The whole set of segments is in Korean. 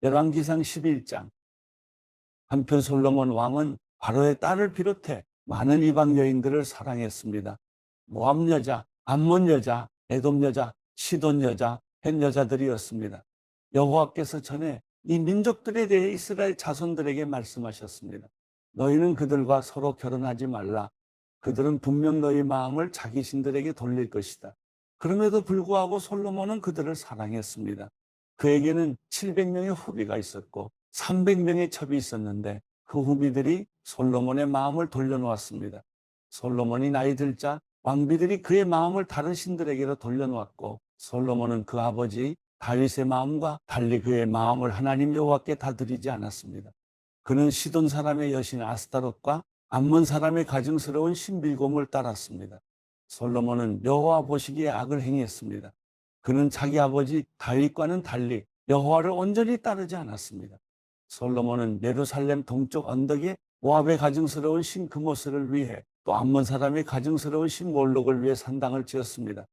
열왕기상 11장. 한편 솔로몬 왕은 바로의 딸을 비롯해 많은 이방 여인들을 사랑했습니다. 모압 여자, 암몬 여자, 에돔 여자, 시돈 여자, 헷 여자들이었습니다. 여호와께서 전에 이 민족들에 대해 이스라엘 자손들에게 말씀하셨습니다. 너희는 그들과 서로 결혼하지 말라. 그들은 분명 너희 마음을 자기 신들에게 돌릴 것이다. 그럼에도 불구하고 솔로몬은 그들을 사랑했습니다. 그에게는 700명의 후비가 있었고 300명의 첩이 있었는데 그 후비들이 솔로몬의 마음을 돌려놓았습니다. 솔로몬이 나이 들자 왕비들이 그의 마음을 다른 신들에게로 돌려놓았고 솔로몬은 그 아버지 다윗의 마음과 달리 그의 마음을 하나님 여호와께 다 드리지 않았습니다. 그는 시돈 사람의 여신 아스타롯과 암몬 사람의 가증스러운 신빌곰을 따랐습니다. 솔로몬은 여호와 보시기에 악을 행했습니다. 그는 자기 아버지 다윗과는 달리 여호와를 온전히 따르지 않았습니다. 솔로몬은 예루살렘 동쪽 언덕에 모압의 가증스러운 신 그모스를 위해 또 암몬 사람의 가증스러운 신 몰록을 위해 산당을 지었습니다.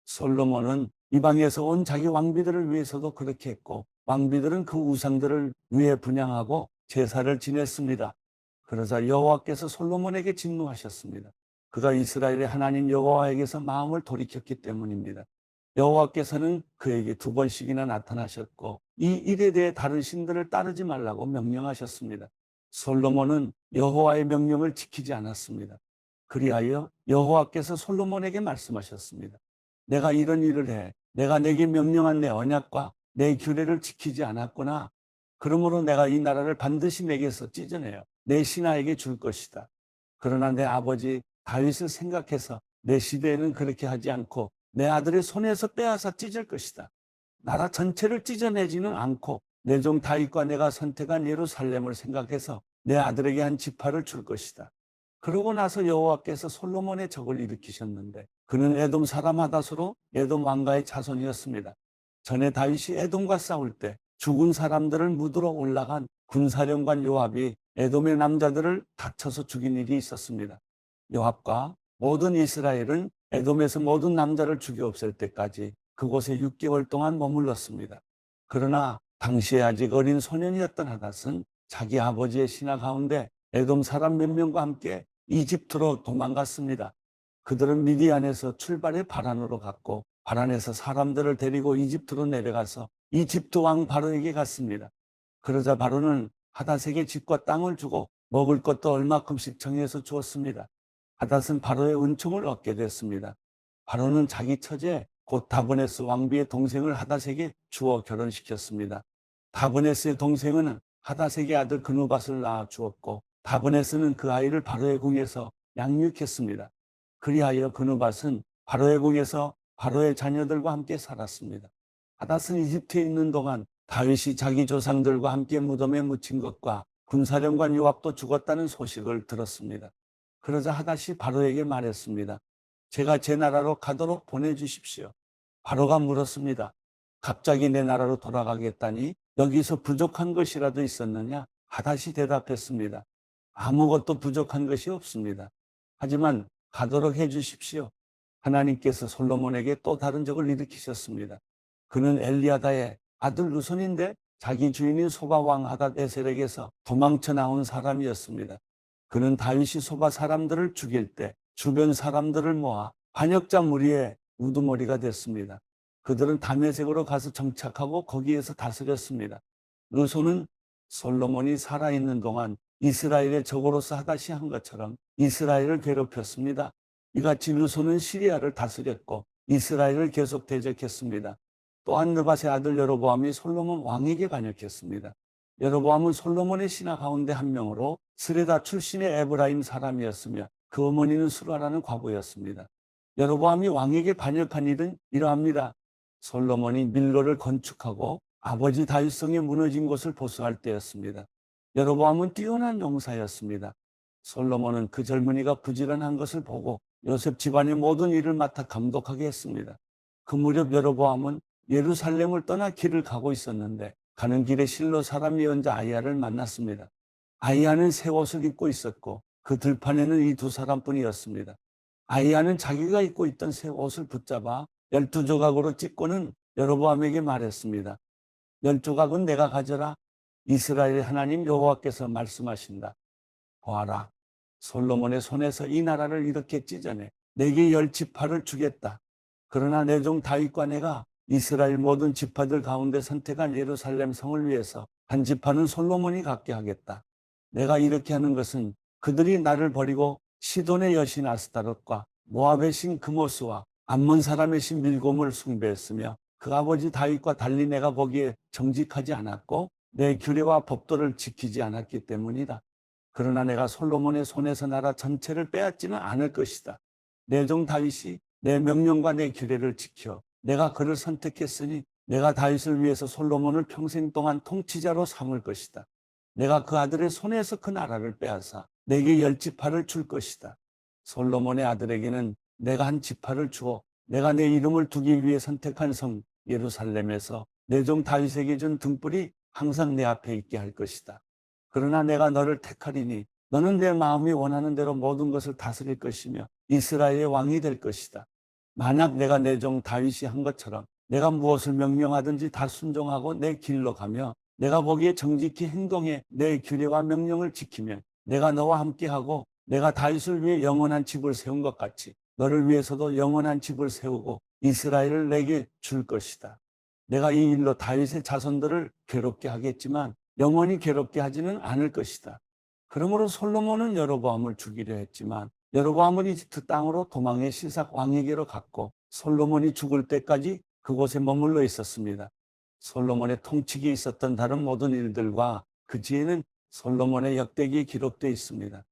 솔로몬은 이방에서 온 자기 왕비들을 위해서도 그렇게 했고 왕비들은 그 우상들을 위해 분향하고 제사를 지냈습니다. 그러자 여호와께서 솔로몬에게 진노하셨습니다. 그가 이스라엘의 하나님 여호와에게서 마음을 돌이켰기 때문입니다. 여호와께서는 그에게 2번씩이나 나타나셨고 이 일에 대해 다른 신들을 따르지 말라고 명령하셨습니다. 솔로몬은 여호와의 명령을 지키지 않았습니다. 그리하여 여호와께서 솔로몬에게 말씀하셨습니다. 내가 이런 일을 해. 내가 내게 명령한 내 언약과 내 규례를 지키지 않았구나. 그러므로 내가 이 나라를 반드시 내게서 찢어내어 내 신하에게 줄 것이다. 그러나 내 아버지 다윗을 생각해서 내 시대에는 그렇게 하지 않고 내 아들의 손에서 빼앗아 찢을 것이다. 나라 전체를 찢어내지는 않고 내 종 다윗과 내가 선택한 예루살렘을 생각해서 내 아들에게 한 지파를 줄 것이다. 그러고 나서 여호와께서 솔로몬의 적을 일으키셨는데 그는 에돔 사람 하닷으로 에돔 왕가의 자손이었습니다. 전에 다윗이 에돔과 싸울 때 죽은 사람들을 묻으러 올라간 군사령관 요압이 에돔의 남자들을 다쳐서 죽인 일이 있었습니다. 요압과 모든 이스라엘은 에돔에서 모든 남자를 죽여 없앨 때까지 그곳에 6개월 동안 머물렀습니다. 그러나 당시에 아직 어린 소년이었던 하닷은 자기 아버지의 신하 가운데 에돔 사람 몇 명과 함께 이집트로 도망갔습니다. 그들은 미디안에서 출발해 바란으로 갔고 바란에서 사람들을 데리고 이집트로 내려가서 이집트 왕 바로에게 갔습니다. 그러자 바로는 하닷에게 집과 땅을 주고 먹을 것도 얼마큼씩 정해서 주었습니다. 하닷은 바로의 은총을 얻게 됐습니다. 바로는 자기 처제 곧 다브네스 왕비의 동생을 하닷에게 주어 결혼시켰습니다. 다브네스의 동생은 하닷에게 아들 그누밧을 낳아 주었고 다브네스는 그 아이를 바로의 궁에서 양육했습니다. 그리하여 그누밧은 바로의 궁에서 바로의 자녀들과 함께 살았습니다. 하닷은 이집트에 있는 동안 다윗이 자기 조상들과 함께 무덤에 묻힌 것과 군사령관 요압도 죽었다는 소식을 들었습니다. 그러자 하닷이 바로에게 말했습니다. 제가 제 나라로 가도록 보내주십시오. 바로가 물었습니다. 갑자기 내 나라로 돌아가겠다니 여기서 부족한 것이라도 있었느냐? 하닷이 대답했습니다. 아무것도 부족한 것이 없습니다. 하지만 가도록 해주십시오. 하나님께서 솔로몬에게 또 다른 적을 일으키셨습니다. 그는 엘리아다의 아들 루손인데 자기 주인인 소바 왕 하닷 에셀에게서 도망쳐 나온 사람이었습니다. 그는 다윗이 소바 사람들을 죽일 때 주변 사람들을 모아 반역자 무리의 우두머리가 됐습니다. 그들은 다메섹으로 가서 정착하고 거기에서 다스렸습니다. 루손은 솔로몬이 살아있는 동안 이스라엘의 적으로서 하닷이 한 것처럼 이스라엘을 괴롭혔습니다. 이같이 루손은 시리아를 다스렸고 이스라엘을 계속 대적했습니다. 또한 느밧의 아들 여로보암이 솔로몬 왕에게 반역했습니다. 여로보암은 솔로몬의 신하 가운데 한 명으로 스레다 출신의 에브라임 사람이었으며 그 어머니는 수라라는 과부였습니다. 여로보암이 왕에게 반역한 일은 이러합니다. 솔로몬이 밀로를 건축하고 아버지 다윗성이 무너진 곳을 보수할 때였습니다. 여로보암은 뛰어난 용사였습니다. 솔로몬은 그 젊은이가 부지런한 것을 보고 요셉 집안의 모든 일을 맡아 감독하게 했습니다. 그 무렵 여로보암은 예루살렘을 떠나 길을 가고 있었는데 가는 길에 실로 사람 예언자 아이야를 만났습니다. 아이야는 새 옷을 입고 있었고 그 들판에는 이 2사람뿐이었습니다. 아이야는 자기가 입고 있던 새 옷을 붙잡아 12조각으로 찢고는 여로보암에게 말했습니다. 열조각은 내가 가져라. 이스라엘 하나님 여호와께서 말씀하신다. 보아라, 솔로몬의 손에서 이 나라를 이렇게 찢어내 내게 10지파를 주겠다. 그러나 내 종 다윗과 내가 이스라엘 모든 지파들 가운데 선택한 예루살렘 성을 위해서 한 지파는 솔로몬이 갖게 하겠다. 내가 이렇게 하는 것은 그들이 나를 버리고 시돈의 여신 아스타롯과 모압의 신 그모스와 암몬 사람의 신 밀곰을 숭배했으며 그 아버지 다윗과 달리 내가 보기에 정직하지 않았고 내 규례와 법도를 지키지 않았기 때문이다. 그러나 내가 솔로몬의 손에서 나라 전체를 빼앗지는 않을 것이다. 내 종 다윗이 내 명령과 내 규례를 지켜 내가 그를 선택했으니 내가 다윗을 위해서 솔로몬을 평생 동안 통치자로 삼을 것이다. 내가 그 아들의 손에서 그 나라를 빼앗아 내게 10지파를 줄 것이다. 솔로몬의 아들에게는 내가 한 지파를 주어 내가 내 이름을 두기 위해 선택한 성 예루살렘에서 내 종 다윗에게 준 등불이 항상 내 앞에 있게 할 것이다. 그러나 내가 너를 택하리니 너는 내 마음이 원하는 대로 모든 것을 다스릴 것이며 이스라엘의 왕이 될 것이다. 만약 내가 내 종 다윗이 한 것처럼 내가 무엇을 명령하든지 다 순종하고 내 길로 가며 내가 보기에 정직히 행동해 내 규례와 명령을 지키면 내가 너와 함께하고 내가 다윗을 위해 영원한 집을 세운 것 같이 너를 위해서도 영원한 집을 세우고 이스라엘을 내게 줄 것이다. 내가 이 일로 다윗의 자손들을 괴롭게 하겠지만 영원히 괴롭게 하지는 않을 것이다. 그러므로 솔로몬은 여로보암을 죽이려 했지만 여로보암은 이집트 땅으로 도망해 시삭 왕에게로 갔고 솔로몬이 죽을 때까지 그곳에 머물러 있었습니다. 솔로몬의 통치기에 있었던 다른 모든 일들과 그 뒤에는 솔로몬의 역대기에 기록되어 있습니다.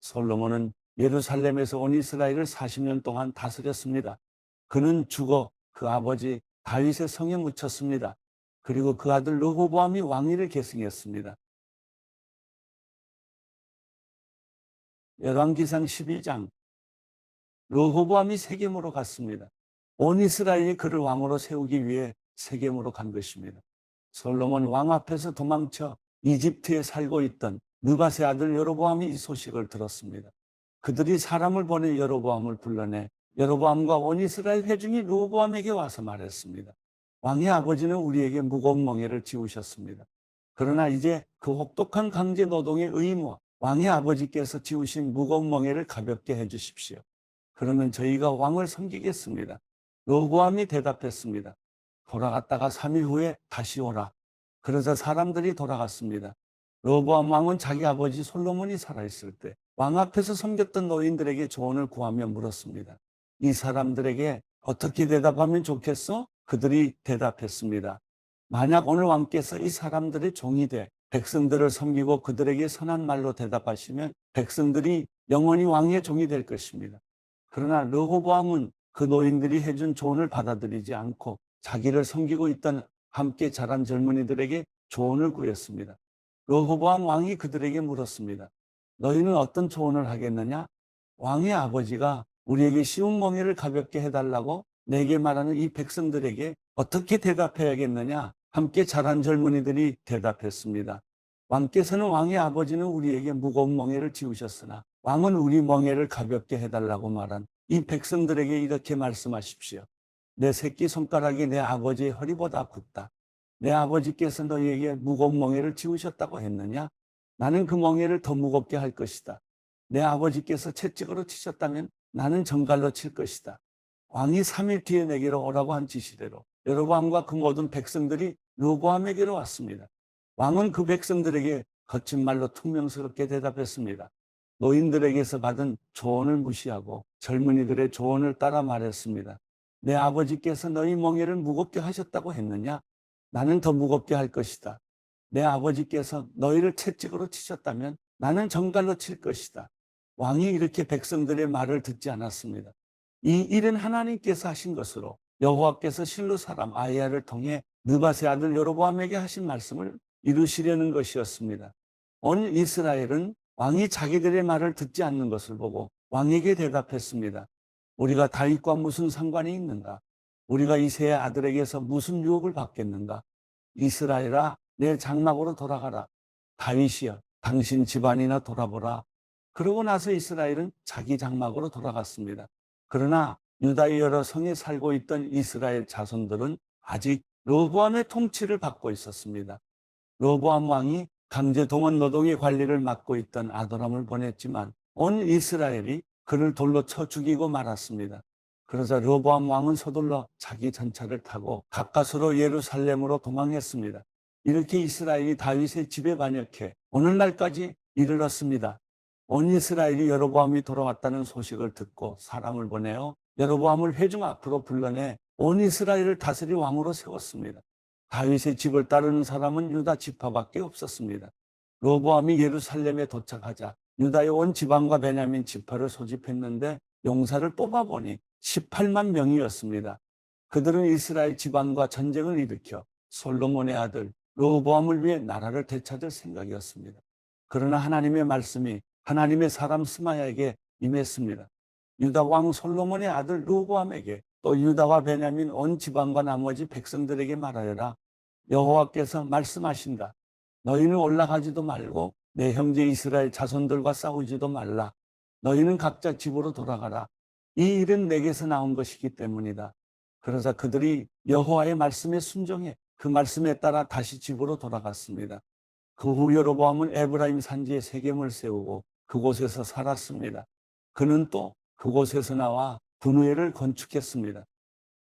솔로몬은 예루살렘에서 온 이스라엘을 40년 동안 다스렸습니다. 그는 죽어 그 아버지 다윗의 성에 묻혔습니다. 그리고 그 아들 르호보암이 왕위를 계승했습니다. 열왕기상 12장. 르호보암이 세겜으로 갔습니다. 온 이스라엘이 그를 왕으로 세우기 위해 세겜으로 간 것입니다. 솔로몬 왕 앞에서 도망쳐 이집트에 살고 있던 느밧의 아들 여로보암이 이 소식을 들었습니다. 그들이 사람을 보내 여로보암을 불러내 여로보암과 온 이스라엘 회중이 르호보암에게 와서 말했습니다. 왕의 아버지는 우리에게 무거운 멍에를 지우셨습니다. 그러나 이제 그 혹독한 강제 노동의 의무와 왕의 아버지께서 지우신 무거운 멍에를 가볍게 해주십시오. 그러면 저희가 왕을 섬기겠습니다. 르호보암이 대답했습니다. 돌아갔다가 3일 후에 다시 오라. 그러자 사람들이 돌아갔습니다. 르호보암 왕은 자기 아버지 솔로몬이 살아있을 때 왕 앞에서 섬겼던 노인들에게 조언을 구하며 물었습니다. 이 사람들에게 어떻게 대답하면 좋겠어? 그들이 대답했습니다. 만약 오늘 왕께서 이 사람들의 종이 돼 백성들을 섬기고 그들에게 선한 말로 대답하시면 백성들이 영원히 왕의 종이 될 것입니다. 그러나 르호보암은 그 노인들이 해준 조언을 받아들이지 않고 자기를 섬기고 있던 함께 자란 젊은이들에게 조언을 구했습니다. 르호보암 왕이 그들에게 물었습니다. 너희는 어떤 조언을 하겠느냐? 왕의 아버지가 우리에게 쉬운 멍에를 가볍게 해달라고 내게 말하는 이 백성들에게 어떻게 대답해야겠느냐? 함께 자란 젊은이들이 대답했습니다. 왕께서는 왕의 아버지는 우리에게 무거운 멍에를 지우셨으나 왕은 우리 멍에를 가볍게 해달라고 말한 이 백성들에게 이렇게 말씀하십시오. 내 새끼손가락이 내 아버지의 허리보다 굵다. 내 아버지께서 너희에게 무거운 멍에를 지우셨다고 했느냐? 나는 그 멍에를 더 무겁게 할 것이다. 내 아버지께서 채찍으로 치셨다면 나는 정갈로 칠 것이다. 왕이 3일 뒤에 내게로 오라고 한 지시대로 여로보암과 그 모든 백성들이 르호보암에게로 왔습니다. 왕은 그 백성들에게 거친 말로 퉁명스럽게 대답했습니다. 노인들에게서 받은 조언을 무시하고 젊은이들의 조언을 따라 말했습니다. 내 아버지께서 너희 멍에를 무겁게 하셨다고 했느냐? 나는 더 무겁게 할 것이다. 내 아버지께서 너희를 채찍으로 치셨다면 나는 정갈로 칠 것이다. 왕이 이렇게 백성들의 말을 듣지 않았습니다. 이 일은 하나님께서 하신 것으로 여호와께서 실로 사람 아히야를 통해 느밧의 아들 여로보암에게 하신 말씀을 이루시려는 것이었습니다. 온 이스라엘은 왕이 자기들의 말을 듣지 않는 것을 보고 왕에게 대답했습니다. 우리가 다윗과 무슨 상관이 있는가? 우리가 이새의 아들에게서 무슨 유혹을 받겠는가? 이스라엘아, 내 장막으로 돌아가라. 다윗이여, 당신 집안이나 돌아보라. 그러고 나서 이스라엘은 자기 장막으로 돌아갔습니다. 그러나 유다의 여러 성에 살고 있던 이스라엘 자손들은 아직 르호보암의 통치를 받고 있었습니다. 르호보암 왕이 강제 동원 노동의 관리를 맡고 있던 아도람을 보냈지만 온 이스라엘이 그를 돌로 쳐 죽이고 말았습니다. 그러자 르호보암 왕은 서둘러 자기 전차를 타고 가까스로 예루살렘으로 도망했습니다. 이렇게 이스라엘이 다윗의 집에 반역해 오늘날까지 이르렀습니다. 온 이스라엘이 여로보암이 돌아왔다는 소식을 듣고 사람을 보내어 여로보암을 회중 앞으로 불러내 온 이스라엘을 다스릴 왕으로 세웠습니다. 다윗의 집을 따르는 사람은 유다 지파밖에 없었습니다. 르호보암이 예루살렘에 도착하자 유다의 온 지방과 베냐민 지파를 소집했는데 용사를 뽑아보니 18만 명이었습니다. 그들은 이스라엘 지방과 전쟁을 일으켜 솔로몬의 아들 르호보암을 위해 나라를 되찾을 생각이었습니다. 그러나 하나님의 말씀이 하나님의 사람 스마야에게 임했습니다. 유다 왕 솔로몬의 아들 르호보암에게 또 유다와 베냐민 온 지방과 나머지 백성들에게 말하여라. 여호와께서 말씀하신다. 너희는 올라가지도 말고 내 형제 이스라엘 자손들과 싸우지도 말라. 너희는 각자 집으로 돌아가라. 이 일은 내게서 나온 것이기 때문이다. 그러자 그들이 여호와의 말씀에 순종해 그 말씀에 따라 다시 집으로 돌아갔습니다. 그 후 여로보암은 에브라임 산지에 세겜을 세우고 그곳에서 살았습니다. 그는 또 그곳에서 나와 분우엘을 건축했습니다.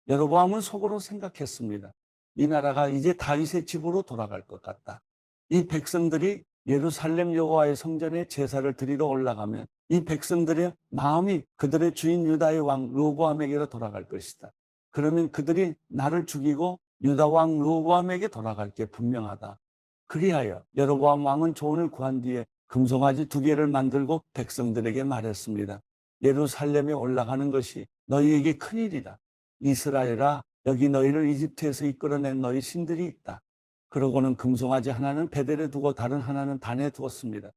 여로보암은 속으로 생각했습니다. 이 나라가 이제 다윗의 집으로 돌아갈 것 같다. 이 백성들이 예루살렘 여호와의 성전에 제사를 드리러 올라가면 이 백성들의 마음이 그들의 주인 유다의 왕 르호보암에게로 돌아갈 것이다. 그러면 그들이 나를 죽이고 유다 왕 르호보암에게 돌아갈 게 분명하다. 그리하여 여로보암 왕은 조언을 구한 뒤에 금송아지 2개를 만들고 백성들에게 말했습니다. 예루살렘에 올라가는 것이 너희에게 큰일이다. 이스라엘아, 여기 너희를 이집트에서 이끌어낸 너희 신들이 있다. 그러고는 금송아지 하나는 베델에 두고 다른 하나는 단에 두었습니다.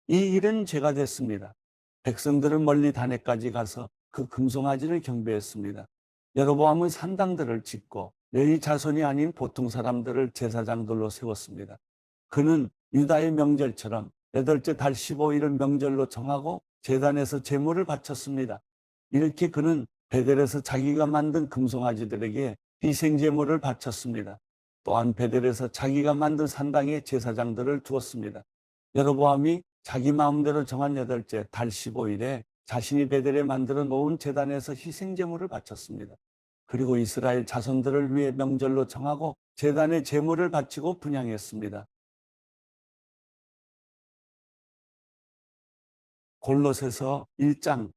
이 일은 죄가 됐습니다. 백성들은 멀리 단에까지 가서 그 금송아지를 경배했습니다. 여로보암은 산당들을 짓고 레위 자손이 아닌 보통 사람들을 제사장들로 세웠습니다. 그는 유다의 명절처럼 8째 달 15일을 명절로 정하고 제단에서 제물을 바쳤습니다. 이렇게 그는 베델에서 자기가 만든 금송아지들에게 희생제물을 바쳤습니다. 또한 베델에서 자기가 만든 산당에 제사장들을 두었습니다. 여로보암이 자기 마음대로 정한 8째 달 15일에 자신이 베델에 만들어 놓은 제단에서 희생제물을 바쳤습니다. 그리고 이스라엘 자손들을 위해 명절로 정하고 제단에 제물을 바치고 분향했습니다. 골로새서 1장.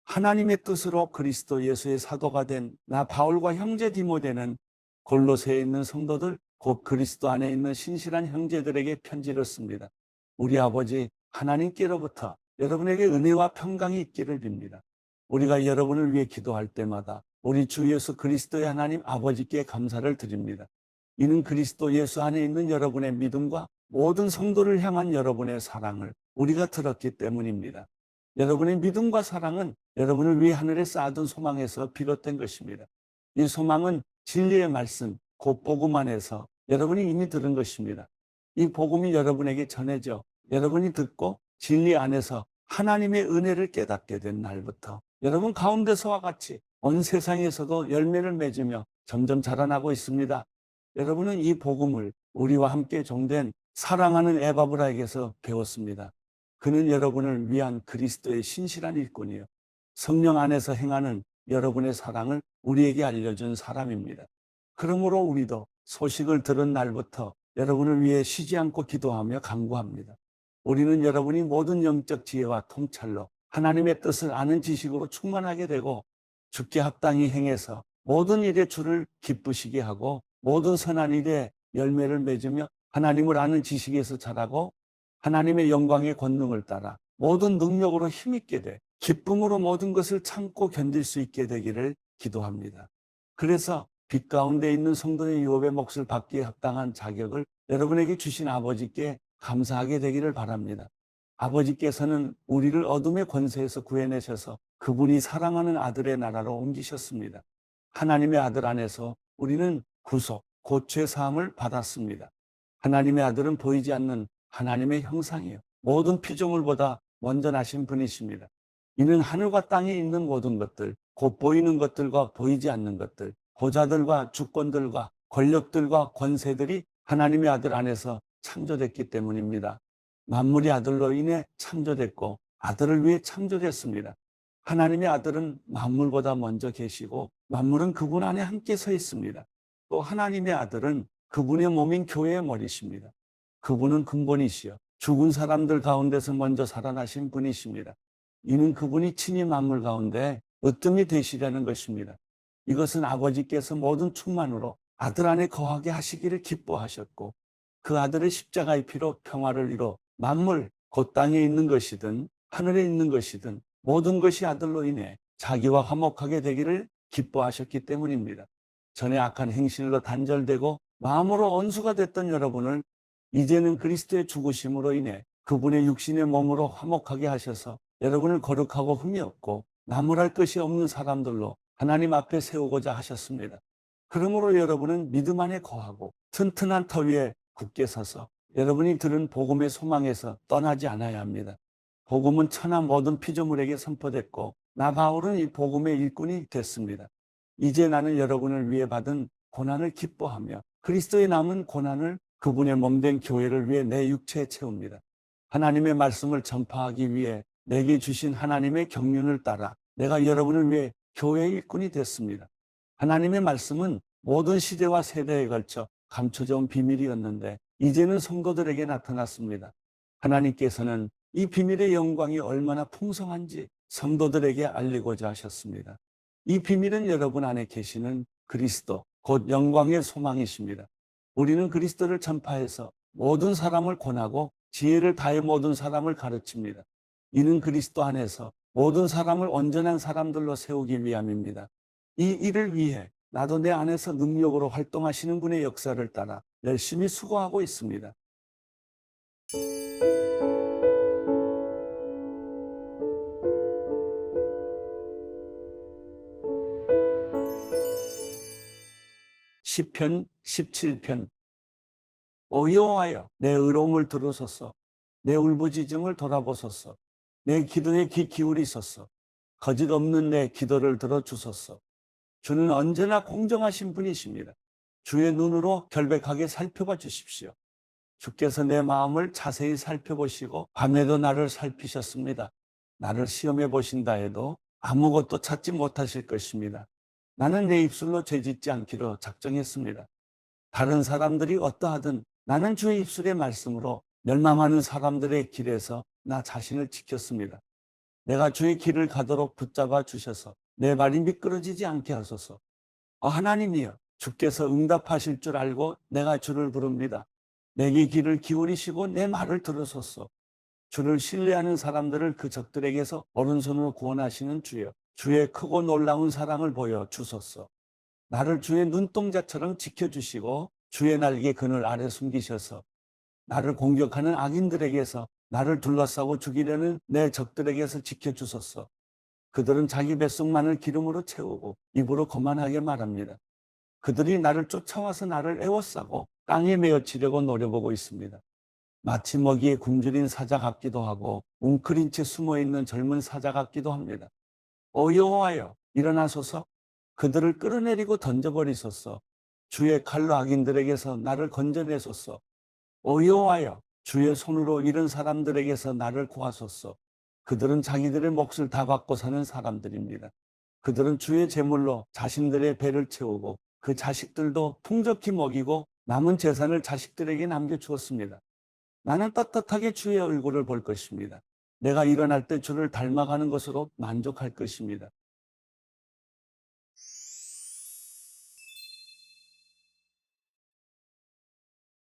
하나님의 뜻으로 그리스도 예수의 사도가 된 나 바울과 형제 디모데는 골로새에 있는 성도들 곧 그리스도 안에 있는 신실한 형제들에게 편지를 씁니다. 우리 아버지 하나님께로부터 여러분에게 은혜와 평강이 있기를 빕니다. 우리가 여러분을 위해 기도할 때마다 우리 주 예수 그리스도의 하나님 아버지께 감사를 드립니다. 이는 그리스도 예수 안에 있는 여러분의 믿음과 모든 성도를 향한 여러분의 사랑을 우리가 들었기 때문입니다. 여러분의 믿음과 사랑은 여러분을 위해 하늘에 쌓아둔 소망에서 비롯된 것입니다. 이 소망은 진리의 말씀, 곧 복음 안에서 여러분이 이미 들은 것입니다. 이 복음이 여러분에게 전해져 여러분이 듣고 진리 안에서 하나님의 은혜를 깨닫게 된 날부터 여러분 가운데서와 같이 온 세상에서도 열매를 맺으며 점점 자라나고 있습니다. 여러분은 이 복음을 우리와 함께 종된 사랑하는 에바브라에게서 배웠습니다. 그는 여러분을 위한 그리스도의 신실한 일꾼이요 성령 안에서 행하는 여러분의 사랑을 우리에게 알려준 사람입니다. 그러므로 우리도 소식을 들은 날부터 여러분을 위해 쉬지 않고 기도하며 간구합니다. 우리는 여러분이 모든 영적 지혜와 통찰로 하나님의 뜻을 아는 지식으로 충만하게 되고 주께 합당히 행해서 모든 일에 주를 기쁘시게 하고 모든 선한 일에 열매를 맺으며 하나님을 아는 지식에서 자라고 하나님의 영광의 권능을 따라 모든 능력으로 힘있게 돼 기쁨으로 모든 것을 참고 견딜 수 있게 되기를 기도합니다. 그래서 빛 가운데 있는 성도의 유업의 몫을 받기에 합당한 자격을 여러분에게 주신 아버지께 감사하게 되기를 바랍니다. 아버지께서는 우리를 어둠의 권세에서 구해내셔서 그분이 사랑하는 아들의 나라로 옮기셨습니다. 하나님의 아들 안에서 우리는 구속, 곧 죄사함을 받았습니다. 하나님의 아들은 보이지 않는 하나님의 형상이요 모든 피조물보다 먼저 나신 분이십니다. 이는 하늘과 땅에 있는 모든 것들, 곧 보이는 것들과 보이지 않는 것들, 보좌들과 주권들과 권력들과 권세들이 하나님의 아들 안에서 창조됐기 때문입니다. 만물이 아들로 인해 창조됐고 아들을 위해 창조됐습니다. 하나님의 아들은 만물보다 먼저 계시고 만물은 그분 안에 함께 서 있습니다. 또 하나님의 아들은 그분의 몸인 교회의 머리십니다. 그분은 근본이시여 죽은 사람들 가운데서 먼저 살아나신 분이십니다. 이는 그분이 친히 만물 가운데 으뜸이 되시려는 것입니다. 이것은 아버지께서 모든 충만으로 아들 안에 거하게 하시기를 기뻐하셨고 그 아들의 십자가의 피로 평화를 이뤄 만물 곧 땅에 있는 것이든 하늘에 있는 것이든 모든 것이 아들로 인해 자기와 화목하게 되기를 기뻐하셨기 때문입니다. 전에 악한 행실로 단절되고 마음으로 원수가 됐던 여러분을 이제는 그리스도의 죽으심으로 인해 그분의 육신의 몸으로 화목하게 하셔서 여러분을 거룩하고 흠이 없고 나무랄 것이 없는 사람들로 하나님 앞에 세우고자 하셨습니다. 그러므로 여러분은 믿음 안에 거하고 튼튼한 터 위에 굳게 서서 여러분이 들은 복음의 소망에서 떠나지 않아야 합니다. 복음은 천하 모든 피조물에게 선포됐고 나 바울은 이 복음의 일꾼이 됐습니다. 이제 나는 여러분을 위해 받은 고난을 기뻐하며 그리스도의 남은 고난을 그분의 몸된 교회를 위해 내 육체에 채웁니다. 하나님의 말씀을 전파하기 위해 내게 주신 하나님의 경륜을 따라 내가 여러분을 위해 교회의 일꾼이 됐습니다. 하나님의 말씀은 모든 시대와 세대에 걸쳐 감춰져 온 비밀이었는데 이제는 성도들에게 나타났습니다. 하나님께서는 이 비밀의 영광이 얼마나 풍성한지 성도들에게 알리고자 하셨습니다. 이 비밀은 여러분 안에 계시는 그리스도, 곧 영광의 소망이십니다. 우리는 그리스도를 전파해서 모든 사람을 권하고 지혜를 다해 모든 사람을 가르칩니다. 이는 그리스도 안에서 모든 사람을 온전한 사람들로 세우기 위함입니다. 이 일을 위해 나도 내 안에서 능력으로 활동하시는 분의 역사를 따라 열심히 수고하고 있습니다. 시편 17편. 오 여호와여, 내 의로움을 들으소서. 내 울부짖음을 돌아보소서. 내 기도에 귀 기울이소서. 거짓 없는 내 기도를 들어주소서. 주는 언제나 공정하신 분이십니다. 주의 눈으로 결백하게 살펴봐 주십시오. 주께서 내 마음을 자세히 살펴보시고 밤에도 나를 살피셨습니다. 나를 시험해 보신다 해도 아무것도 찾지 못하실 것입니다. 나는 내 입술로 죄짓지 않기로 작정했습니다. 다른 사람들이 어떠하든 나는 주의 입술의 말씀으로 멸망하는 사람들의 길에서 나 자신을 지켰습니다. 내가 주의 길을 가도록 붙잡아 주셔서 내 발이 미끄러지지 않게 하소서. 하나님이여, 주께서 응답하실 줄 알고 내가 주를 부릅니다. 내게 귀를 기울이시고 내 말을 들으소서. 주를 신뢰하는 사람들을 그 적들에게서 오른손으로 구원하시는 주여, 주의 크고 놀라운 사랑을 보여 주소서. 나를 주의 눈동자처럼 지켜주시고 주의 날개 그늘 아래 숨기셔서 나를 공격하는 악인들에게서 나를 둘러싸고 죽이려는 내 적들에게서 지켜주소서. 그들은 자기 뱃속만을 기름으로 채우고 입으로 거만하게 말합니다. 그들이 나를 쫓아와서 나를 애워싸고 땅에 메어치려고 노려보고 있습니다. 마치 먹이에 굶주린 사자 같기도 하고 웅크린 채 숨어있는 젊은 사자 같기도 합니다. 여호와여, 일어나소서. 그들을 끌어내리고 던져버리소서. 주의 칼로 악인들에게서 나를 건져내소서. 여호와여, 주의 손으로 이런 사람들에게서 나를 구하소서. 그들은 자기들의 몫을 다 받고 사는 사람들입니다. 그들은 주의 제물로 자신들의 배를 채우고 그 자식들도 풍족히 먹이고 남은 재산을 자식들에게 남겨주었습니다. 나는 떳떳하게 주의 얼굴을 볼 것입니다. 내가 일어날 때 주를 닮아가는 것으로 만족할 것입니다.